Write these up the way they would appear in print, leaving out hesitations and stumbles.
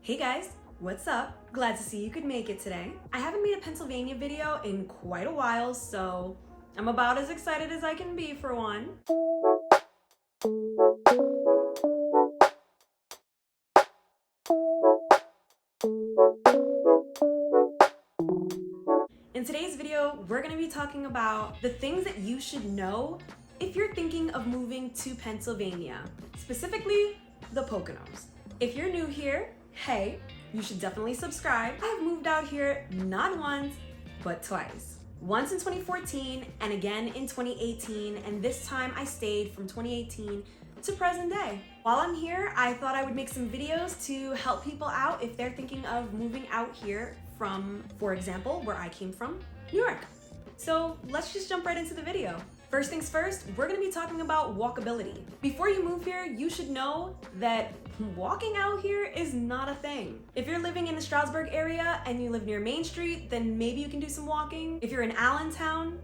Hey guys, what's up? Glad to see you could make it today. I haven't made a Pennsylvania video in quite a while, so I'm about as excited as I can be for one. In today's video, we're going to be talking about the things that you should know if you're thinking of moving to Pennsylvania, specifically the Poconos. If you're new here, hey, you should definitely subscribe. I've moved out here not once, but twice. Once in 2014 and again in 2018, and this time I stayed from 2018 to present day. While I'm here, I thought I would make some videos to help people out if they're thinking of moving out here from, for example, where I came from, New York. So let's just jump right into the video. First things first, we're gonna be talking about walkability. Before you move here, you should know that walking out here is not a thing. If you're living in the Stroudsburg area and you live near Main Street, then maybe you can do some walking. If you're in Allentown,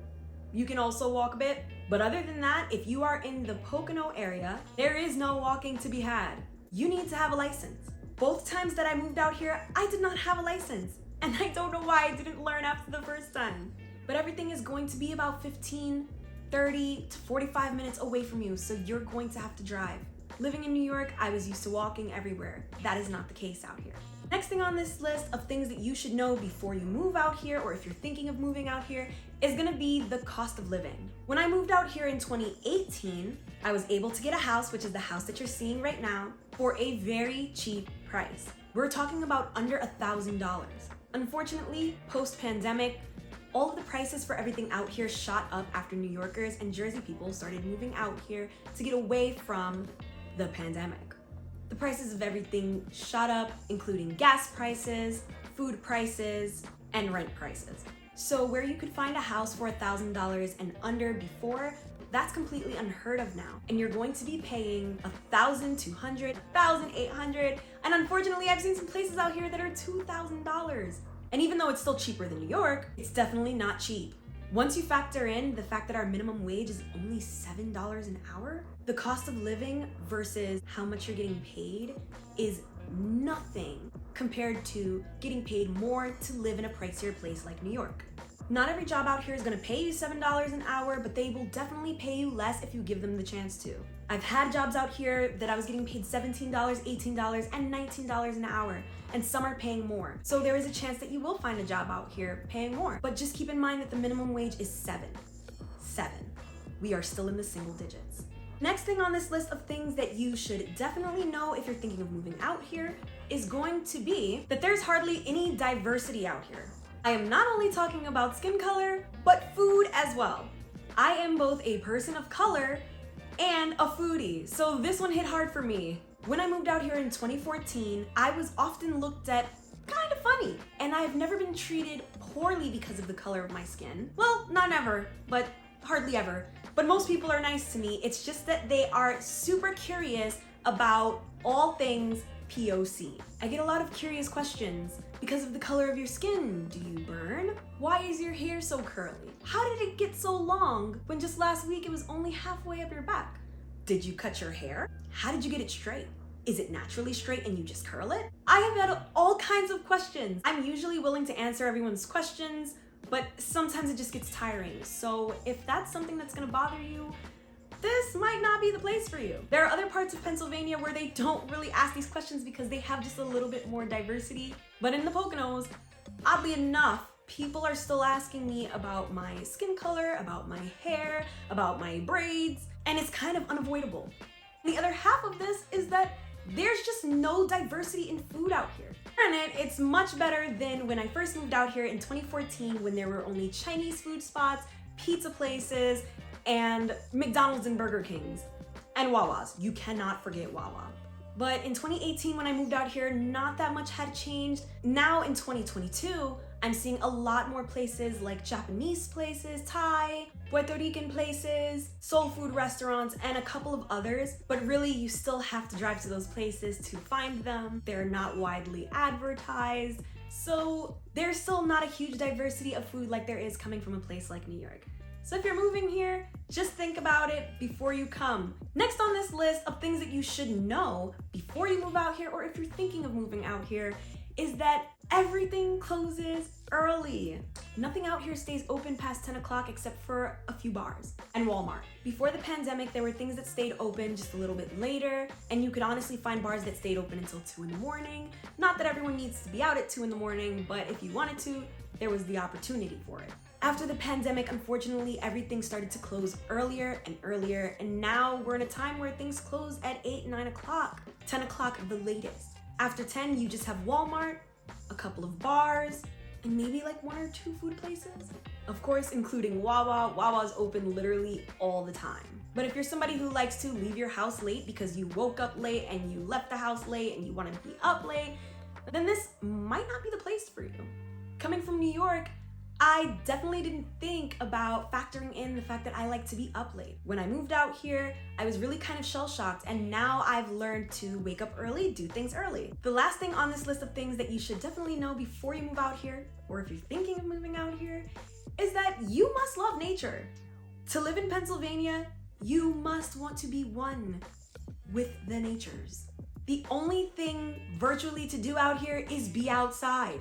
you can also walk a bit. But other than that, if you are in the Pocono area, there is no walking to be had. You need to have a license. Both times that I moved out here, I did not have a license. And I don't know why I didn't learn after the first time. But everything is going to be about 30 to 45 minutes away from you, so you're going to have to drive. Living in New York, I was used to walking everywhere. That is not the case out here. Next thing on this list of things that you should know before you move out here, or if you're thinking of moving out here, is gonna be the cost of living. When I moved out here in 2018, I was able to get a house, which is the house that you're seeing right now, for a very cheap price. We're talking about under $1,000. Unfortunately, post-pandemic, all of the prices for everything out here shot up after New Yorkers and Jersey people started moving out here to get away from the pandemic. The prices of everything shot up, including gas prices, food prices, and rent prices. So where you could find a house for $1,000 and under before, that's completely unheard of now. And you're going to be paying $1,200, $1,800, and unfortunately I've seen some places out here that are $2,000. And even though it's still cheaper than New York, it's definitely not cheap. Once you factor in the fact that our minimum wage is only $7 an hour, the cost of living versus how much you're getting paid is nothing compared to getting paid more to live in a pricier place like New York. Not every job out here is gonna pay you $7 an hour, but they will definitely pay you less if you give them the chance to. I've had jobs out here that I was getting paid $17, $18, and $19 an hour, and some are paying more. So there is a chance that you will find a job out here paying more. But just keep in mind that the minimum wage is seven. We are still in the single digits. Next thing on this list of things that you should definitely know if you're thinking of moving out here is going to be that there's hardly any diversity out here. I am not only talking about skin color, but food as well. I am both a person of color and a foodie, so this one hit hard for me. When I moved out here in 2014, I was often looked at kind of funny, and I've never been treated poorly because of the color of my skin. Well, not never, but hardly ever. But most people are nice to me. It's just that they are super curious about all things POC. I get a lot of curious questions. Because of the color of your skin, do you burn? Why is your hair so curly? How did it get so long when just last week it was only halfway up your back? Did you cut your hair? How did you get it straight? Is it naturally straight and you just curl it? I have had all kinds of questions. I'm usually willing to answer everyone's questions, but sometimes it just gets tiring. So if that's something that's gonna bother you, this might not be the place for you. There are other parts of Pennsylvania where they don't really ask these questions because they have just a little bit more diversity. But in the Poconos, oddly enough, people are still asking me about my skin color, about my hair, about my braids, and it's kind of unavoidable. The other half of this is that there's just no diversity in food out here. Granted, it's much better than when I first moved out here in 2014 when there were only Chinese food spots, pizza places, and McDonald's and Burger Kings, and Wawa's. You cannot forget Wawa. But in 2018, when I moved out here, not that much had changed. Now in 2022, I'm seeing a lot more places like Japanese places, Thai, Puerto Rican places, soul food restaurants, and a couple of others. But really, you still have to drive to those places to find them. They're not widely advertised. So there's still not a huge diversity of food like there is coming from a place like New York. So if you're moving here, just think about it before you come. Next on this list of things that you should know before you move out here, or if you're thinking of moving out here, is that everything closes early. Nothing out here stays open past 10 o'clock except for a few bars and Walmart. Before the pandemic, there were things that stayed open just a little bit later, and you could honestly find bars that stayed open until 2 in the morning. Not that everyone needs to be out at 2 in the morning, but if you wanted to, there was the opportunity for it. After the pandemic, unfortunately, everything started to close earlier and earlier, and now we're in a time where things close at 8, 9 o'clock, 10 o'clock the latest. After 10, you just have Walmart, a couple of bars, and maybe like 1 or 2 food places. Of course, including Wawa. Wawa's open literally all the time. But if you're somebody who likes to leave your house late because you woke up late and you left the house late and you want to be up late, then this might not be the place for you. Coming from New York, I definitely didn't think about factoring in the fact that I like to be up late. When I moved out here, I was really kind of shell-shocked, and now I've learned to wake up early, do things early. The last thing on this list of things that you should definitely know before you move out here, or if you're thinking of moving out here, is that you must love nature. To live in Pennsylvania, you must want to be one with the natures. The only thing virtually to do out here is be outside.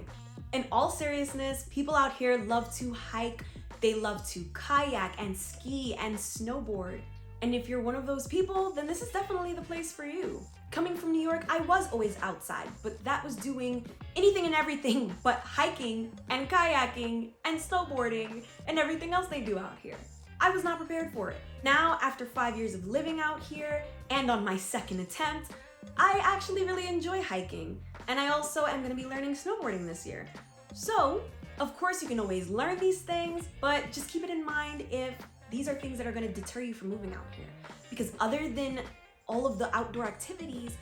In all seriousness, people out here love to hike, they love to kayak and ski and snowboard. And if you're one of those people, then this is definitely the place for you. Coming from New York, I was always outside, but that was doing anything and everything but hiking and kayaking and snowboarding and everything else they do out here. I was not prepared for it. Now, after 5 years of living out here and on my second attempt, I actually really enjoy hiking, and I also am going to be learning snowboarding this year. So, of course you can always learn these things, but just keep it in mind if these are things that are going to deter you from moving out here. Because other than all of the outdoor activities,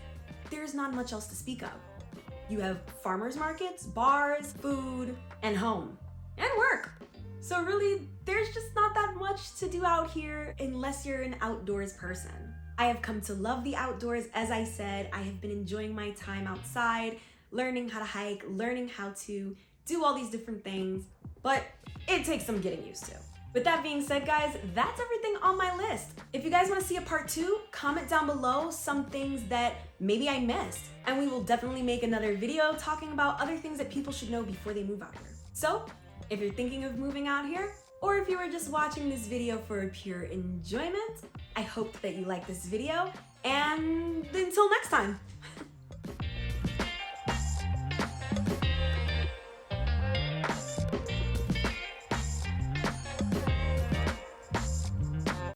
there's not much else to speak of. You have farmers markets, bars, food, and home, and work. So really, there's just not that much to do out here unless you're an outdoors person. I have come to love the outdoors. As I said, I have been enjoying my time outside, learning how to hike, learning how to do all these different things, but it takes some getting used to. With that being said, guys, that's everything on my list. If you guys want to see a part 2, comment down below some things that maybe I missed, and we will definitely make another video talking about other things that people should know before they move out here. So, if you're thinking of moving out here, or if you were just watching this video for pure enjoyment, I hope that you like this video, and until next time.